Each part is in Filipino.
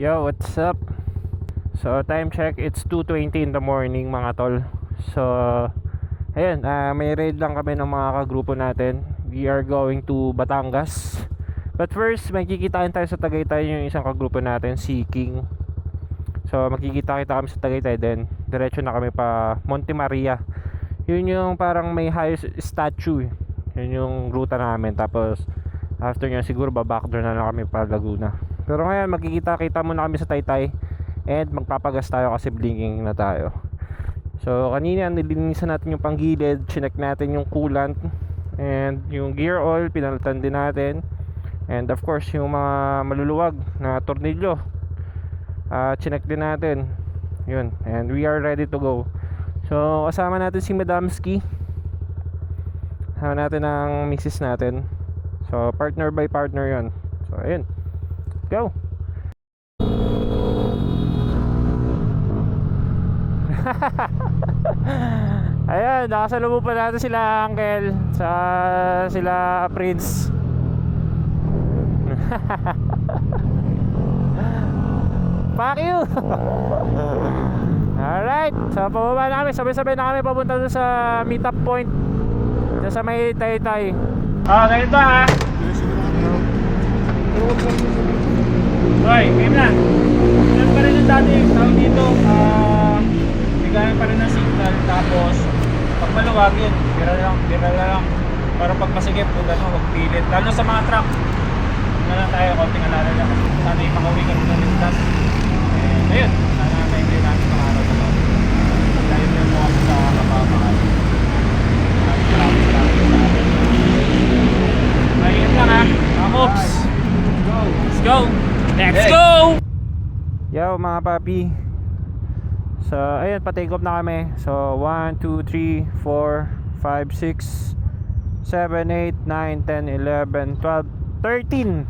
Yo, what's up? So, time check, it's 2:20 in the morning mga tol. So, ayun, may raid lang kami ng mga kagrupo natin. We are going to Batangas. But first, magkikitain tayo sa Tagaytay yung isang kagrupo natin, si King. So, magkikita-kita kami sa Tagaytay, then diretso na kami pa Monte Maria. Yun yung parang may highest statue. Yun yung ruta namin. Tapos, after nyo siguro babackdoor na lang kami para Laguna. Pero ngayon magkikita-kita muna kami sa Taytay. And magpapagas tayo kasi blinking na tayo. So kanina nilinisan natin yung panggilid, chinek natin yung coolant, and yung gear oil pinalitan din natin. And of course yung mga maluluwag na tornilyo, chinek din natin. Yun, and we are ready to go. So kasama natin si Madamski, kasama natin ang misis natin. So partner by partner yun. So ayun, go. Ayan, nakasalubong pa natin sila Uncle, sila Prince. Fuck you. Alright, so pababa na kami, sabay-sabay na kami papunta doon sa meetup point doon sa may Taytay. Ganito ha. Hoy, game na. Yan pa rin yung dati tawag dito. Bigayan pa rin ng signal. Tapos pag maluwag yun, bira lang. Para pag masigip, huwag magpilit. Lalo sa mga truck, na lang tayo, konting alala lang. Sana yung makauwi ka rin ng ligtas. Ayun, sana na-enjoy natin mga araw na to. Dahil yun mo ako sa kapapakal. Maraming. Ayun lang ha, mga moves. Let's go! Let's go! Yo mga papi. So ayun, pa-take off na kami. So 1, 2, 3, 4, 5, 6, 7, 8, 9, 10, 11, 12, 13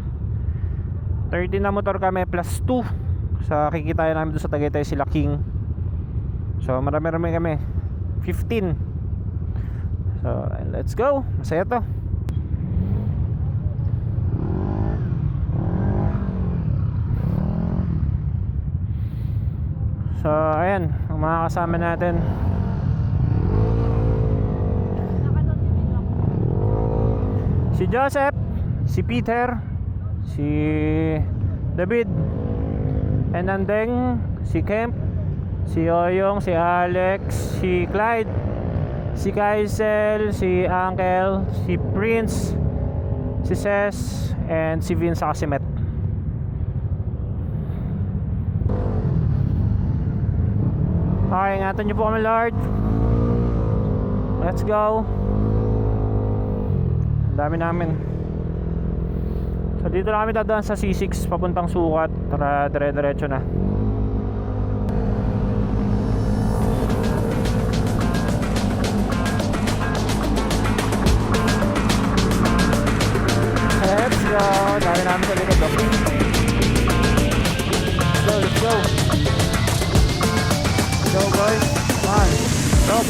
13 na motor kami plus 2. So kikitain namin doon sa Tagaytay sila King. So marami-rami kami, 15. So let's go, masaya to. So ayan, ang mga kasama natin. Si Joseph, si Peter, si David, and Andeng, si Kemp, si Oyong, si Alex, si Clyde, si Kaisel, si Uncle, si Prince, si Ses, and si Vince at si Met. Okay, ingatan niyo po kami Lord. Let's go. Ang dami namin. So dito na kami dadaan sa C6 papuntang Sukat. Tara, dire-diretso na. Let's go. Dami namin sa likod. Let's go. Go boys, come on, stop.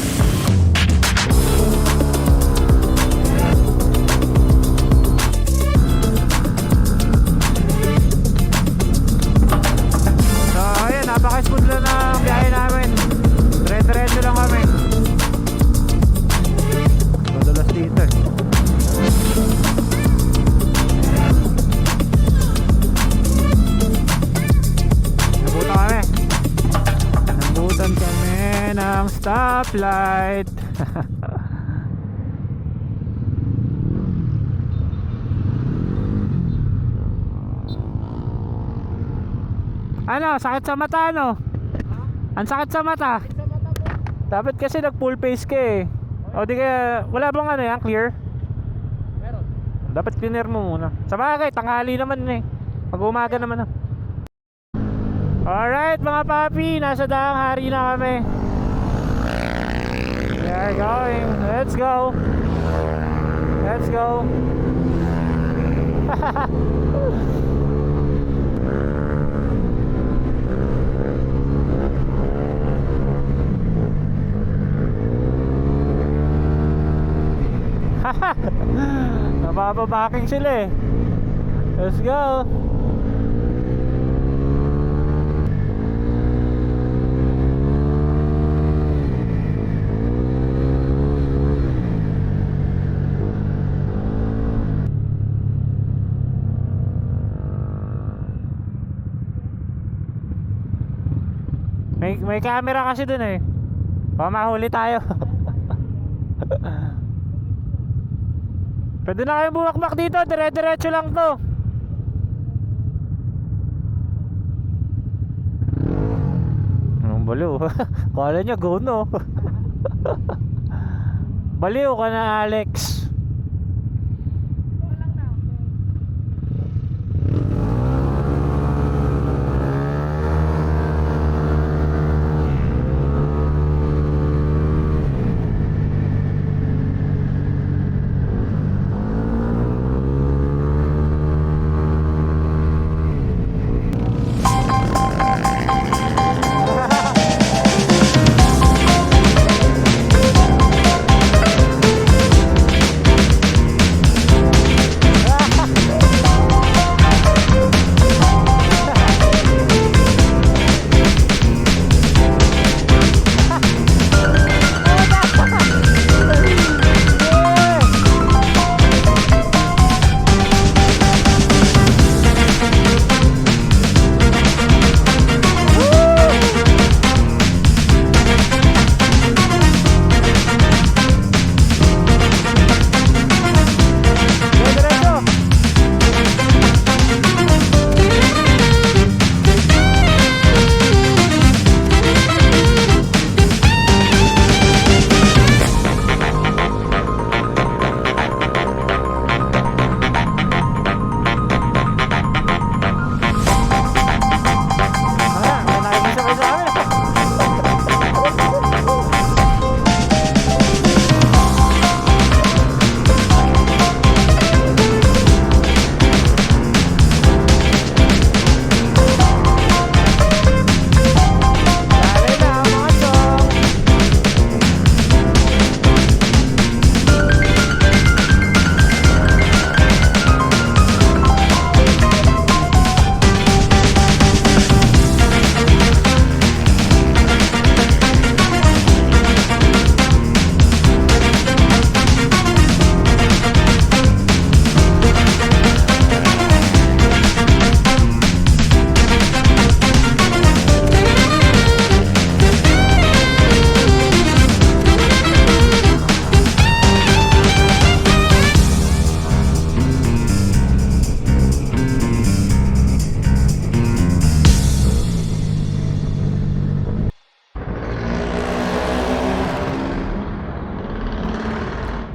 So ayun, napaka-smooth lang ang biyahe namin. Dire-diretso lang kami. Madulas dito eh. Nabutan kami ng stoplight. Ano, sakit sa mata ano? Ang sakit sa mata. Dapat kasi nag full face ka eh. O di kaya, wala bang ano yan, clear? Meron. Dapat cleaner mo muna. Sa bagay, tanghali naman eh. Pag-umaga naman ah. Alright mga papi, nasa daang hari na kami. We are going. Let's go. Let's go. Nabababaking sila eh. Let's go. May camera kasi dun eh. Baka mahuli tayo. Pwede na kayo bumakbak dito, dire-diretso lang to. Anong baliw? Kala niya go no. Baliw ka na, Alex.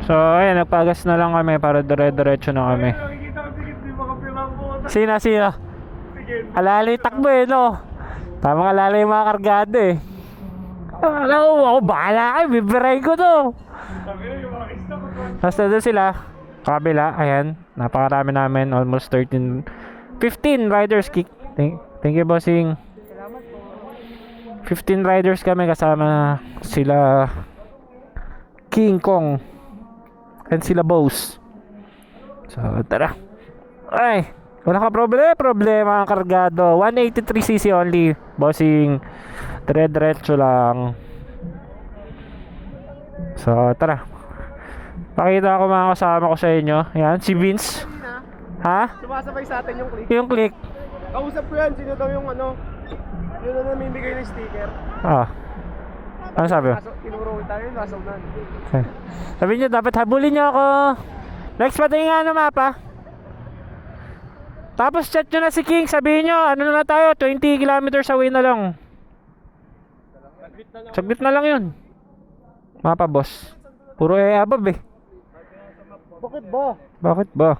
So ayan, nagpagas na lang kami para dire-diretso na kami. Nakikita ko sige, di makapilang ko. Sina? Sige. Alalay takbo eh no. Tamang alalay yung mga kargado eh. Alam ko, ako bahala kayo, bibirahin ko to. Sabi na yung mga isda ko. Basta doon sila, kabila, ayan, napakarami namin, almost 15 riders kick. Thank you bossing. 15 riders kami, kasama sila King Kong and sila Boss. So tara. Ay, wala ka problema ang kargado. 183cc only bossing. Dire-diretso lang. So tara, pakita ko mga kasama ko sa inyo. Yan, si Vince. Ha? Sumasabay sa atin yung click. Yung click. Kausap ko yan, sino daw yung ano? Yun na namimigay ng sticker. Ah. Ano sabi mo? Tinuro ko tayo, nasa unan. Sabi niyo dapat habulin niyo ako. Next patingin nga ng mapa. Tapos chat nyo na si King. Sabihin nyo, ano na tayo, 20 kilometers away na lang. Saglit na lang yun. Mapa boss. Puro above eh. Bakit ba? Bakit ba?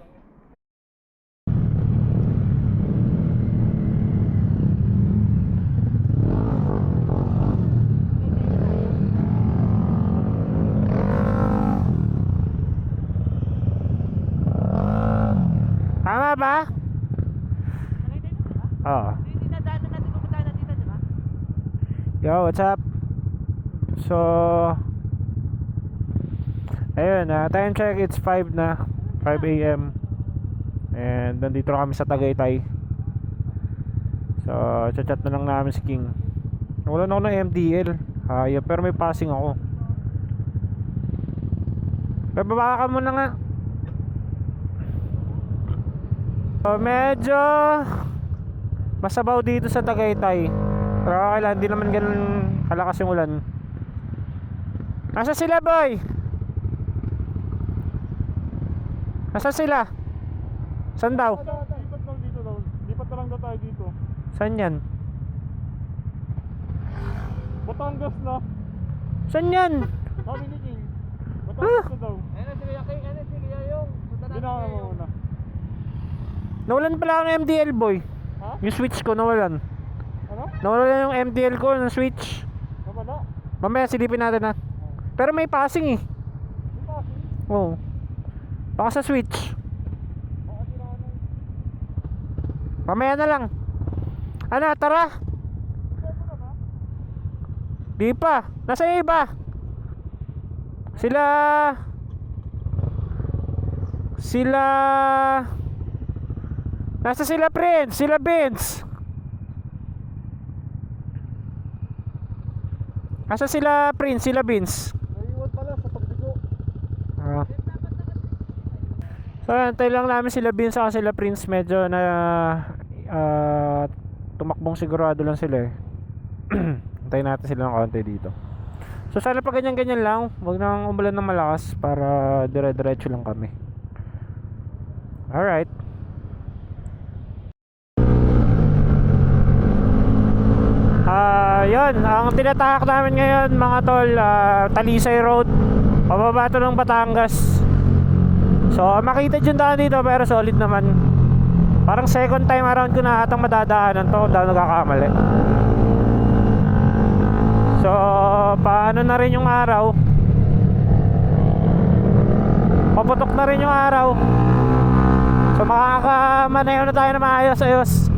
Tama ba? Oo. Yo, what's up? So, ayun, time check, it's 5 na, 5 a.m. And nandito na kami sa Tagaytay. So, chat na lang namin si King. Wala na ako ng MDL. Hayop, pero may passing ako. Pero baba ka muna nga. So, medyo masabaw dito sa Tagaytay. Pero okay lang, hindi naman ganun kalakas yung ulan. Nasa sila, boy? Nasa sila? Saan daw? Lipat lang dito daw. Lipat na lang daw tayo dito. Saan yan? Batangas na. Saan yan? Sabi ni King. Batangas na daw. Sige yung. Ginawa mo muna. Nawalan pala ang MDL, boy. Ha? Yung switch ko nawalan. Ano? Nawalan yung MDL ko ng switch. Nawala. Mamaya silipin natin ha. Pero may passing eh. Di ba? Oo. Baka sa switch. Baka tirahan na. Mamaya na lang. Ano, tara. Di pa. Nasa yung iba? Sila nasa sila Prince, sila Vince. Nasa sila Prince, sila Vince. Naiwan pala sa pagbigo. So antay lang namin sila Vince saka sila Prince. Medyo na tumakbong sigurado lang sila eh. Antayin natin sila ng konti dito. So sana pa ganyan-ganyan lang. Huwag nang umulan ng malakas para dire-diretso lang kami. Alright. Yun, ang tinatahak namin ngayon mga tol, Talisay Road, pababa to ng Batangas. So makita yung daan dito pero solid naman. Parang second time around ko na atang madadaanan to kung daw nagkakamali. So paano na rin yung araw, paputok na rin yung araw. So makakamaneho na tayo na maayos-ayos.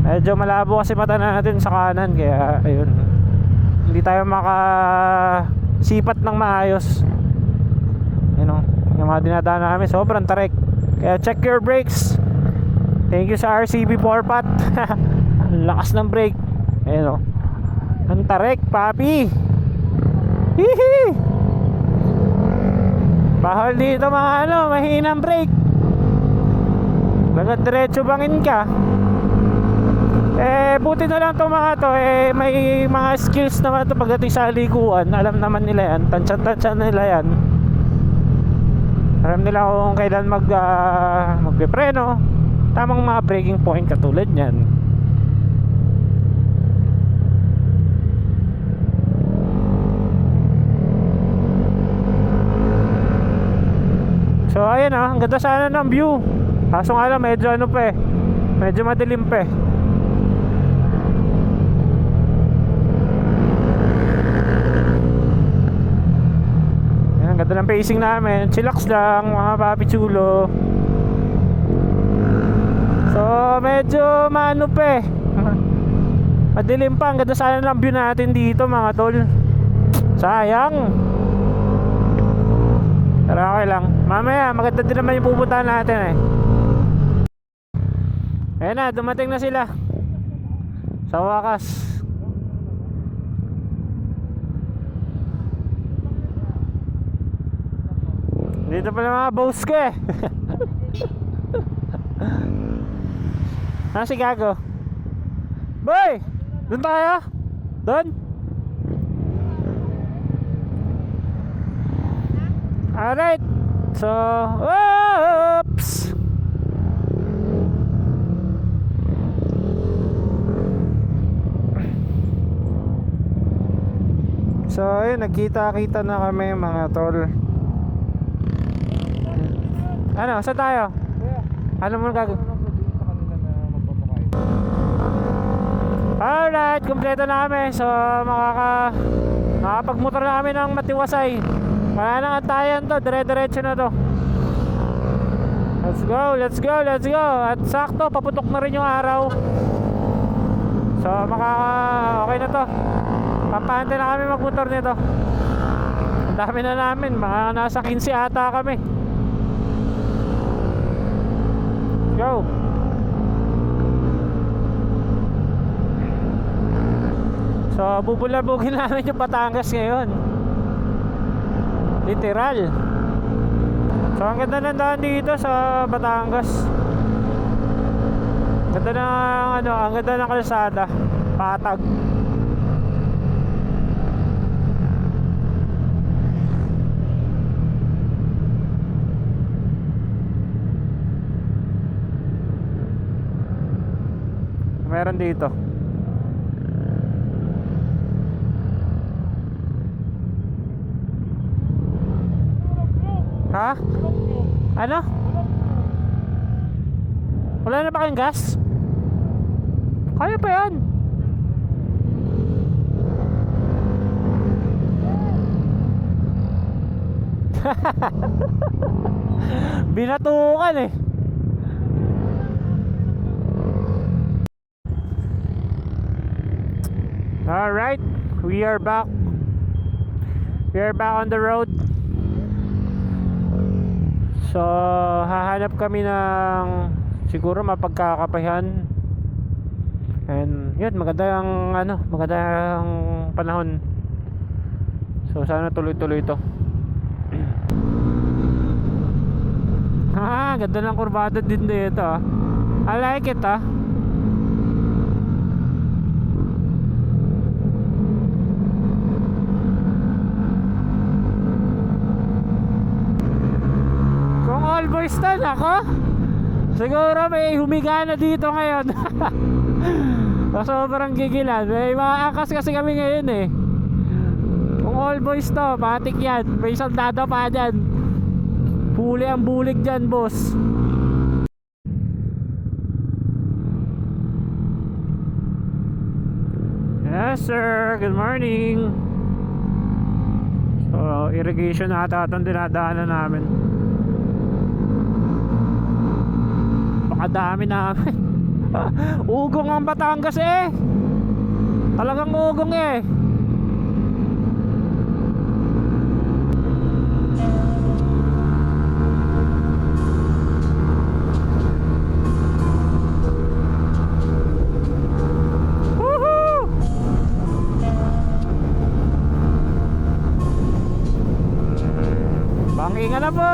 Medyo malabo kasi mata natin sa kanan, kaya ayun, hindi tayo makasipat ng maayos. You know, yung mga dinadaan namin sobrang tarik. Kaya check your brakes. Thank you sa RCB 4-pot. Ang lakas ng brake. Ayun o, ang tarik, papi. Hihi. Bahal dito mga mahinang brake. Bagad diretso bangin ka. Buti na lang itong mga to, may mga skills naman ito pagdating sa likuan. Alam naman nila yan, tansyan nila yan. Alam nila kung kailan magpipreno, tamang mga braking point katulad nyan. So ayan ang ganda sana ng view. Kaso nga lang medyo medyo madilim pa eh. Ganda ng pacing namin. Chillax lang mga papi chulo. So medyo maano madilim pa. Ang ganda sana ng view natin dito mga tol. Sayang. Pero okay lang. Mamaya maganda din naman yung pupuntahan natin eh. Ayan na, dumating na sila. Sa wakas. Dito pala mga boss ko eh. Si Gago. Boy! Doon tayo? Doon? Alright. So, oops! So, ayun, nagkita-kita na kami mga tol. Ano, saan tayo? Ano mo gagawin? Alright, kumpleto na kami. So makakapagmotor na kami ng matiwasay. Wala nang antayan to, dire-diretso na to. Let's go, let's go, let's go. At sakto, paputok na rin yung araw. So okay na to. Pampante na kami magmotor nito. Ang dami na namin, mga nasa 15 ata kami. Go. So bubulabugin namin yung Batangas ngayon. Literal. So ang ganda ng daan dito sa Batangas. Ganda ng ang ganda ng kalsada. Patag. Meron dito. Ha? Ano? Wala na ba kayong gas? Kaya pa yan. Binatukan eh. Alright, we are back. We are back on the road. So, hahanap kami ng siguro mapagkakapahan. And yun, maganda ang panahon. So, sana tuloy-tuloy ito. Ganda ng kurbada din dito ah. I like it ah. Kung all boys tan ako, siguro may humiga na dito ngayon. Sobrang gigilan. May maakas kasi kami ngayon eh. Kung all boys to, patik yan. May sandado pa dyan. Huli ang bulig dyan, boss. Yes sir, good morning. So, irrigation ata itong dinadaanan namin. Baka dami namin. Ugong ang Batangas eh. Talagang ugong eh. Bangingan na po.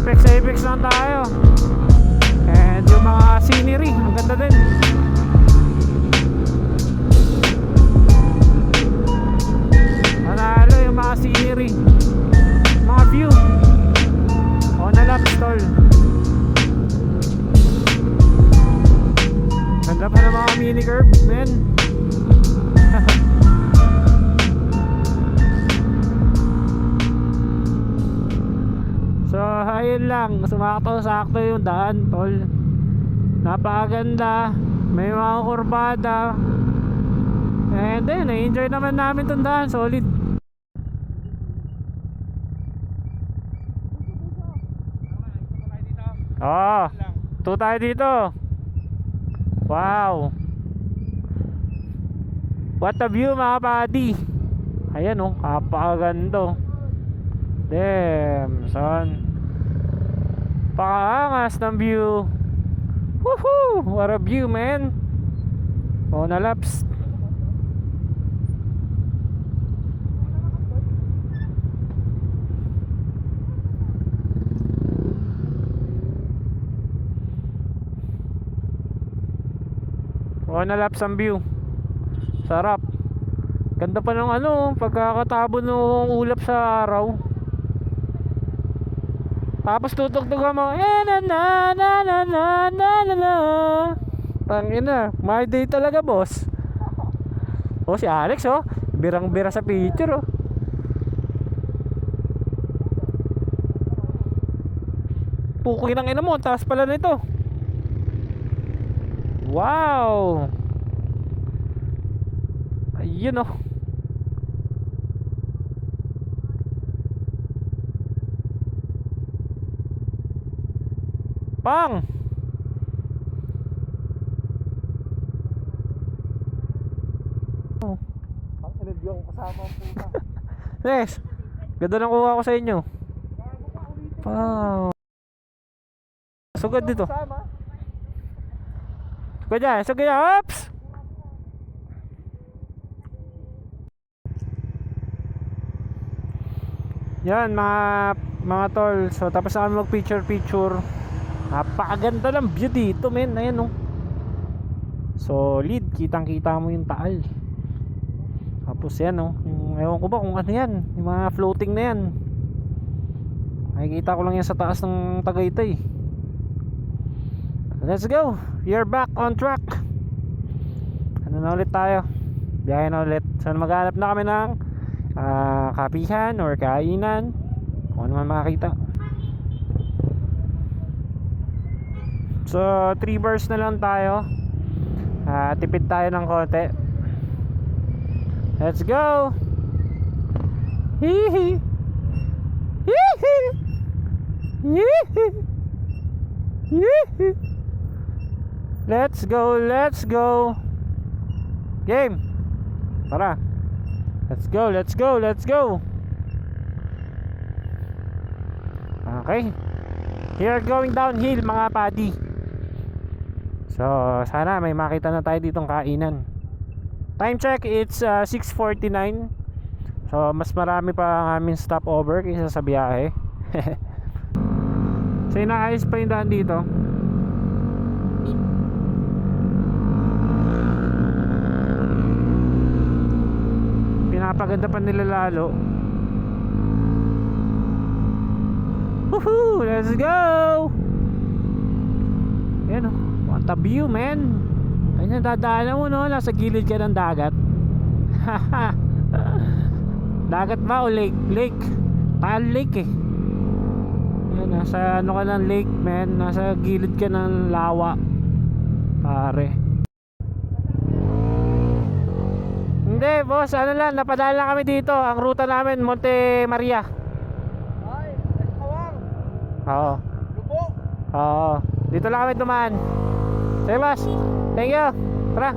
Apex lang tayo. And yung mga scenery, ang ganda din. Manalo yung mga scenery, mga view. On a lap stall. Ganda pa ng mga mini curve, men. So ayun lang, sumakto-sakto yung daan, tol. Napakaganda, may mga kurbada. And then, na-enjoy naman namin tong daan, solid. Oh, ito tayo dito. Wow. What a view mga buddy. Ayan oh, kapakaganda. Damn, son. Pakaangas ng view. Woohoo! What a view, man. Oh, nalaps. Oh, nalaps ang view. Sarap. Ganda pa ng pagkakatabo ng ulap sa araw. Tapos tutugtugan mo, na na na na na na na na. Tangina, my day talaga, boss. Oh, si Alex, oh. Birang-bira sa picture, oh. Pukoy ng ina mo, taas pala nito. Wow. Ayun, oh. Pang! Ang inad yung kasama ang puta. Yes! Ganda ng kuha ko sa inyo. Wow! Sugod dito. Kasama? Sugod dyan, sugod dyan. Oops! Yan mga tol. So tapos na kami mag picture. Napakaganda ng view dito, men. Ayan oh. Solid, kitang-kita mo yung Taal. Tapos yan oh. Ewan ko ba kung ano yan. Yung mga floating na yan. Nakikita ko lang yan sa taas ng Tagaytay. Let's go. We are back on track. Ano na ulit tayo? Biyahe na ulit. So maghanap na kami ng kapihan or kainan, kung ano man makakita. So 3 bars na lang tayo. Tipid tayo ng konti. Let's go. Hihi. Hihi. Hihi. Hihi. Let's go, let's go. Game. Tara. Let's go, let's go, let's go. Okay. We are going downhill mga padi. So sana may makita na tayo ditong kainan. Time check, it's 6:49. So mas marami pa ang aming stopover kaysa sa biyahe. So inaayos pa yung daan dito. Pinapaganda pa nila lalo. Woohoo! Let's go! Yan o. What a view, man. Ayun, dadaanan mo no. Nasa gilid ka ng dagat. Dagat ba o lake? Lake. Taal Lake eh. Yan, nasa ano ka ng lake, man. Nasa gilid ka ng lawa. Pare. Hindi, boss. Ano lang, napadaan lang kami dito. Ang ruta namin, Monte Maria. Ay, Kawang. Oo. Lubo. Oo. Dito lang kami dumaan. Sige, boss. Thank you. Tara.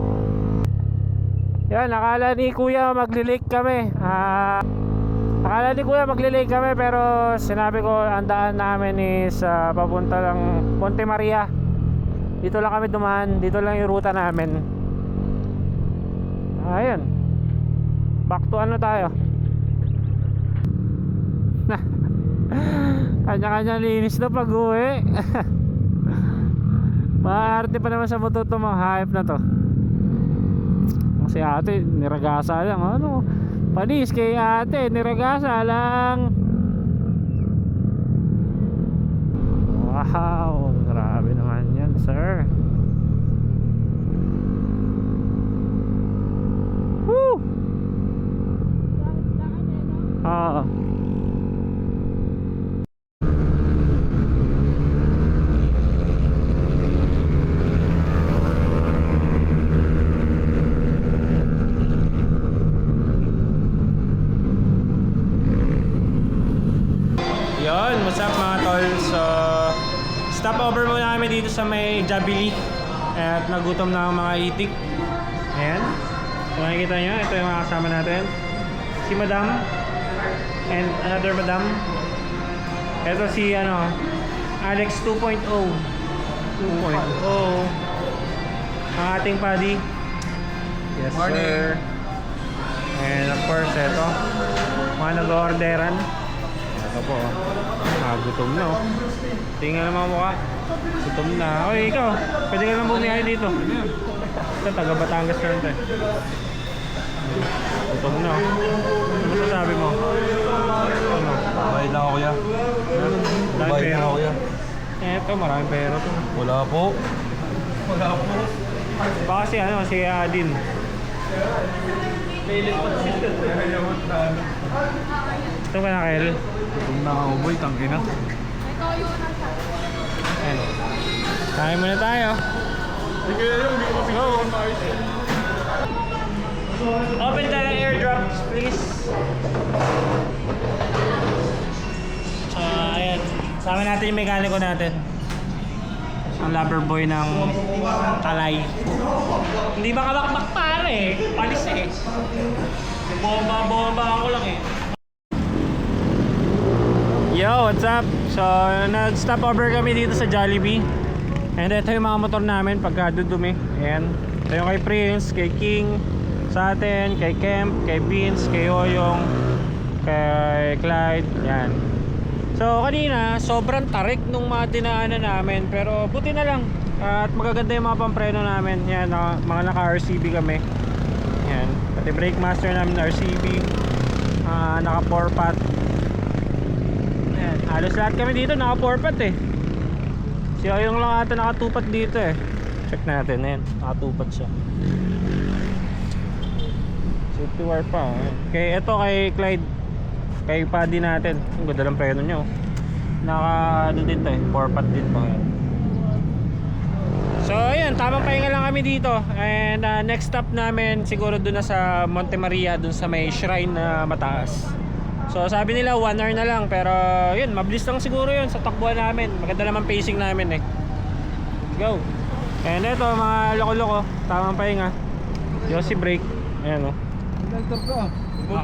Yan, nakala ni Kuya maglilake kami. Akala ni Kuya maglilake kami, pero sinabi ko ang daan namin is papunta lang Monte Maria. Dito lang kami dumaan. Dito lang yung ruta namin. Ayun. Back to ano tayo? Kanya-kanya linis na pag-uwi. Maarte pa naman sa motor to, mga hype na to. Kasi ate, niragasa lang. Ano? Panis kay ate, niragasa lang. Wow, grabe naman yan, sir. Woo! Oo. Yun, what's up mga tol? So, stopover muna kami dito sa may Jabili. At nagutom na ang mga itik. Ayan. So, makikita nyo, ito yung mga kasama natin. Si Madam and another Madam. Ito si Alex 2.0. 2.0. Ang ating paddy. Yes, Morning. sir. And of course, ito. Mga nag-orderan. Ito po. Gutom na oh. Tingnan naman mukha. Gutom na. Oy, ikaw. Pwede ka lang bumiyahe dito. Ito, taga Batangas ka rin. Gutom na oh. Ano masasabi mo? Ano? Bayad lang ako, kuya. Dahil Bayad pera. lang ako, kuya. Ito, maraming pera to. Wala po. Wala po. Baka si Adin. Ito ka na, Kel. Gutom na ako, boy. Tangina. Ayan. Kain muna tayo. Go. Open the airdrops, please. So, ayan. Sama natin yung mekaniko natin. ang lover boy ng Talay. Hindi ba kabakbak pare? Palis eh. Bomba ako lang eh. Yo, what's up? So, nag-stop over kami dito sa Jollibee. And ito yung mga motor namin pagka dudumi. Ayan. Ito yung kay Prince, kay King, sa atin, kay Kemp, kay Vince, kay Oyong, kay Clyde. Yan. So, kanina, sobrang tarik nung mga dinaanan namin. Pero buti na lang. At magaganda yung mga pampreno namin. Yan, mga naka-RCB kami. Yan. Pati brake master namin RCB. Naka 4-pot. Yan. Halos lahat kami dito naka 4-pot eh. Si Oyong lang ata naka 2-pot dito eh. Check natin. Ayan. Naka 2-pot siya. Safety wire pa. Ayan. Kay ito kay Clyde. Kay Paddy natin. Ang ganda lang preno nyo. Naka ano din to eh. 4-pot din to. Ayan. So ayun, tamang pahinga lang kami dito. And next stop namin siguro doon na sa Monte Maria, doon sa may shrine na mataas. So sabi nila 1 hour na lang, pero yun, mabilis lang siguro yun sa takbuhan namin. Maganda naman pacing namin eh. Let's go. And ito mga loko-loko, tamang pahinga. Yossi break. Ayan o.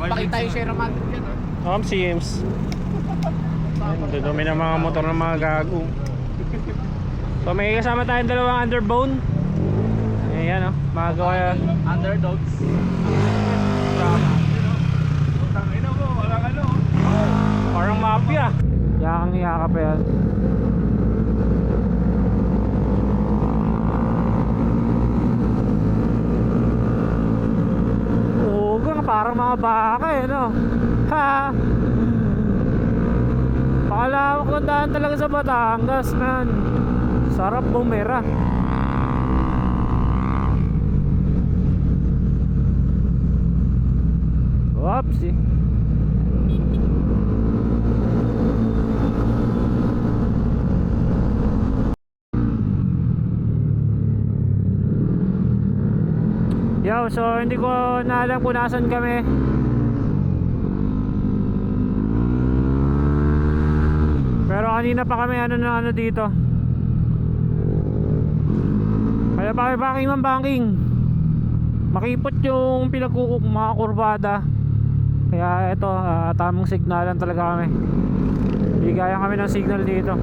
Pakita yung share naman dyan. Sims. Dudumi ng mga motor ng mga gago. So may kasama tayong dalawang underbone. Ayan o, mga gawa. Underdogs. Parang mafia. Yakang-yaka pa yan. Ugang, parang mga baka eh, no? Ha! Pakalawak ng daan talaga sa Batangas, man. Sarap bumira. Whoopsie. Yo, so hindi ko na alam kung nasan kami. Pero kanina pa kami ano dito. Kaya banking man banking. Makipot yung pinagkukuk mga kurbada. Kaya ito, tamang signalan talaga kami. Bigayan kami ng signal dito.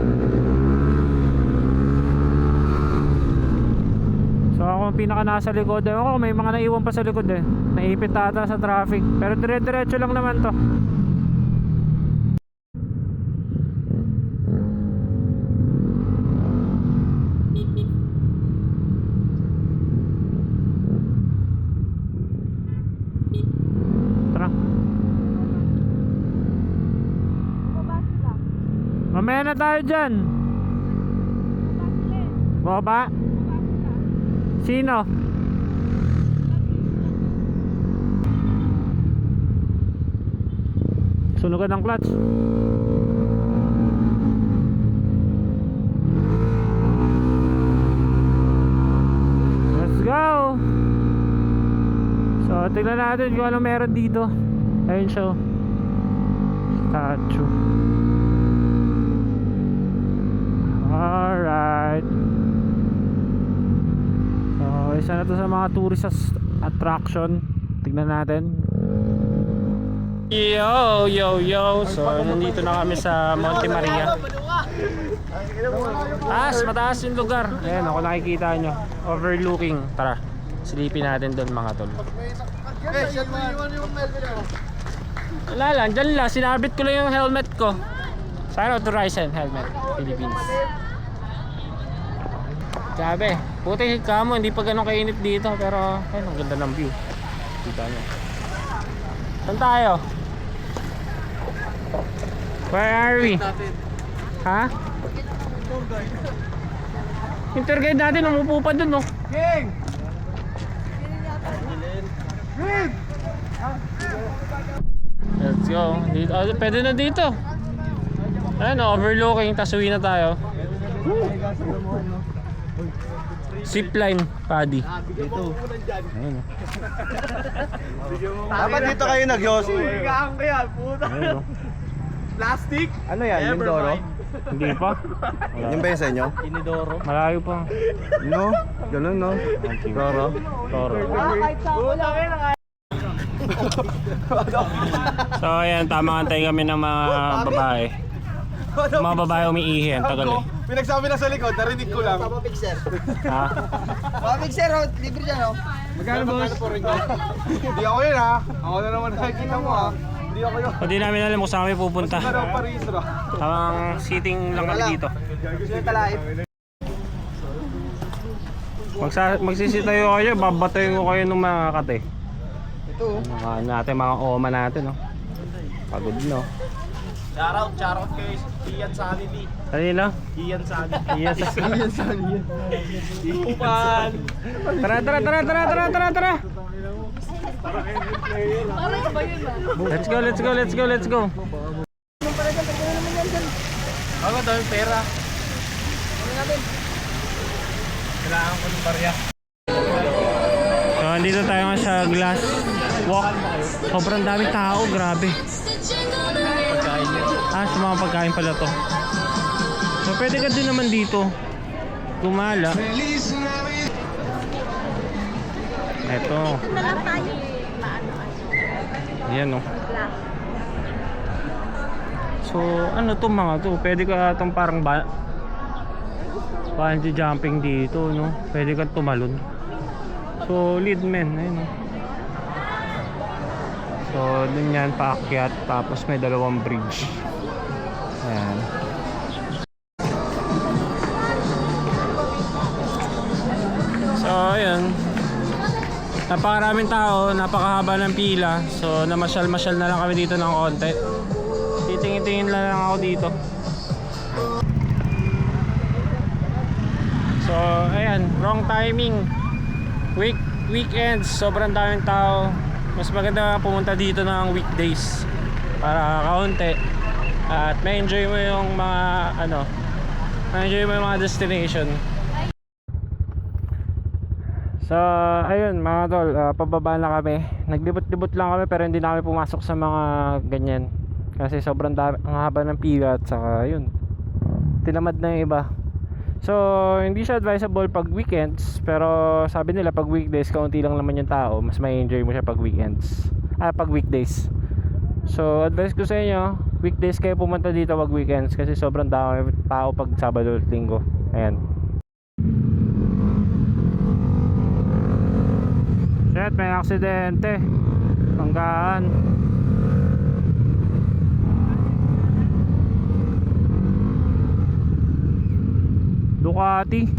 So ako ang pinaka nasa likod. Ako may mga naiwan pa sa likod eh. Naipit ata sa traffic. Pero dire-diretso lang naman to. Tara. Mamaya na tayo dyan. Baba. Sino? Sunugan ng clutch. Let's go. So tingnan natin kung ano meron dito. Ayun siya. Statue. Alright. Isa na to sa mga tourist attraction. Tignan natin. Yo. So nandito na kami sa Monte Maria. Mataas yung lugar. Ayan ako nakikita nyo. Overlooking. Tara, silipin natin doon mga tol. Wala lang, dyan lang. Sinabit ko lang yung helmet ko. Sana authorized helmet Philippines. Grabe, puti ka mo, hindi pa ganun kainit dito. Pero ayun, ang ganda ng view. Kita nyo. Saan tayo? Where are we? Ha? Yung tour guide natin umupo pa dun, no? King! King! Let's go. Dito, pwede na dito. Ayun, overlooking. Tas uwi na tayo. Zipline, Paddy. Ayun. Dapat dito kayo nag-yosi. Higaan ko yan, puta. Plastic? Ano yan, Mindoro? Hindi pa. Yung ba yun sa inyo? Inidoro. Malayo pa. No? Ganun no? Roro? Toro. So ayan, tama antay kami ng mga babae. Mga babae umiihi, ang tagal eh. Pinagsabi na sa likod, narinig ko lang. Papa Pixer. Ha? Papa Pixer, oh, libre dyan, oh. Magkano boss? Hindi ako yun ha. Ako na naman nakikita mo ha. Hindi ako yun. Hindi namin alam kung saan kami pupunta. Ano ang parisra? Tamang sitting lang kami dito. Gusto yung talaip. Magsisitayo kayo, babatayin ko kayo ng mga kate. Ito, oh. Mga oma natin, no? Pagod, no? Shoutout kay Ian Sanity. Kanina? Ian Sanity. Yes. Upan! Tara! Let's go. Ako daw yung pera. Kailangan ko ng barya. So, andito tayo nga sa Glass Walk. Sobrang daming tao, grabe. Pagkain niya. Sa mga pagkain pala to. So, pwede ka din naman dito gumala. Eto. Yan, no. So, ano to mga to? Pwede ka itong parang bungee jumping dito, no? Pwede ka tumalon. So, lead men, ayun, no? So, dun yan, paakyat. Tapos may dalawang bridge. Ayan. So, ayun. Napakaraming tao, napakahaba ng pila. So, namasyal-masyal na lang kami dito ng konti. Titingin-tingin lang ako dito. So, ayan, wrong timing. Weekends, sobrang daming tao. Mas maganda pumunta dito ng weekdays para kaunti at may enjoy mo yung mga may-enjoy mo yung mga destination. So, ayun mga tol, pababa na kami. Naglibot-libot lang kami pero hindi na kami pumasok sa mga ganyan. Kasi sobrang ang haba ng pila at saka yun, tinamad na yung iba. So, hindi siya advisable pag weekends, pero sabi nila pag weekdays, kaunti lang naman yung tao, mas may enjoy mo siya pag weekends. Pag weekdays. So, advice ko sa inyo, weekdays kayo pumunta dito pag weekends kasi sobrang dami tao pag Sabado at Linggo. Ayan. Shit, may aksidente. Panggaan. Ducati.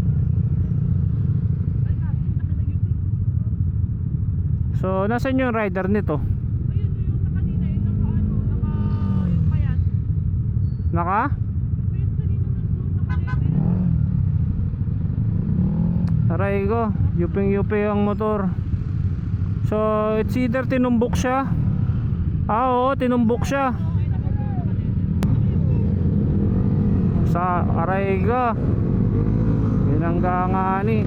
So, nasaan yung rider nito? Naka? Aray ko, yuping-yupi ang motor. So, it's either tinumbok siya. Oo, tinumbok siya. Sa aray ko. Binangga nga ni.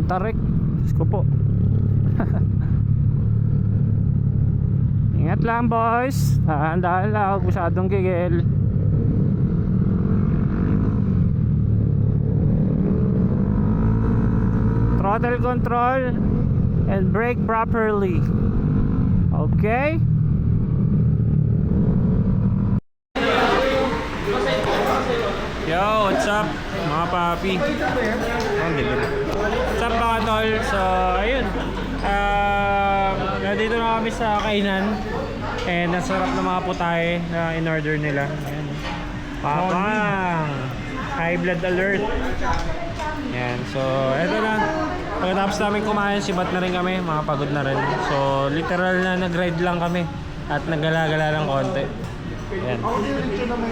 Tarik, Diyos ko po. Ingat lang boys, dahan-dahan lang, huwag masyadong gigil. Throttle control and brake properly. Okay? Yo, what's up mga papi? What's up mga tol? So, ayun, nandito na kami sa kainan. And nasarap na mga putahe na in-order nila. Ayan. Papang! High blood alert. Ayan, so eto na. Pagkatapos namin kumain, sibat na rin kami, mga pagod na rin. So literal na nag-ride lang kami at naggala-gala ng konti. Ayan,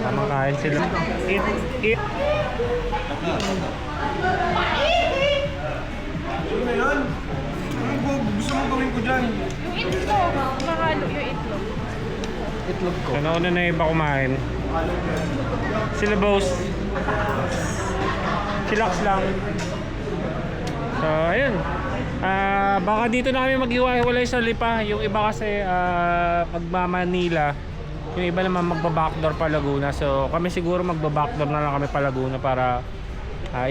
tamang kain sila. Eat. gusto mong gawin ko dyan? Yung itlog, mahalo yung itlog. Itlog ko. So, nauna na yung iba kumain. Sila boss. Chillax lang. So, ayun. Baka dito na kami maghiwa-hiwalay sa Lipa. Yung iba kasi magma-Manila. Yung iba naman magba-backdoor pa Laguna. So, kami siguro magba-backdoor na lang kami pa Laguna para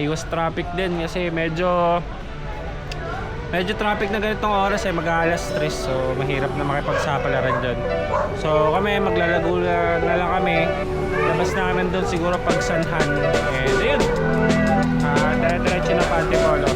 iwas traffic din kasi medyo traffic na ganitong oras mag-alas 3, so mahirap na makipagsapalaran dyan. So kami maglalaguna na lang kami, labas namin doon siguro pag Sanhan, and ayun, dire-diretso na Antipolo.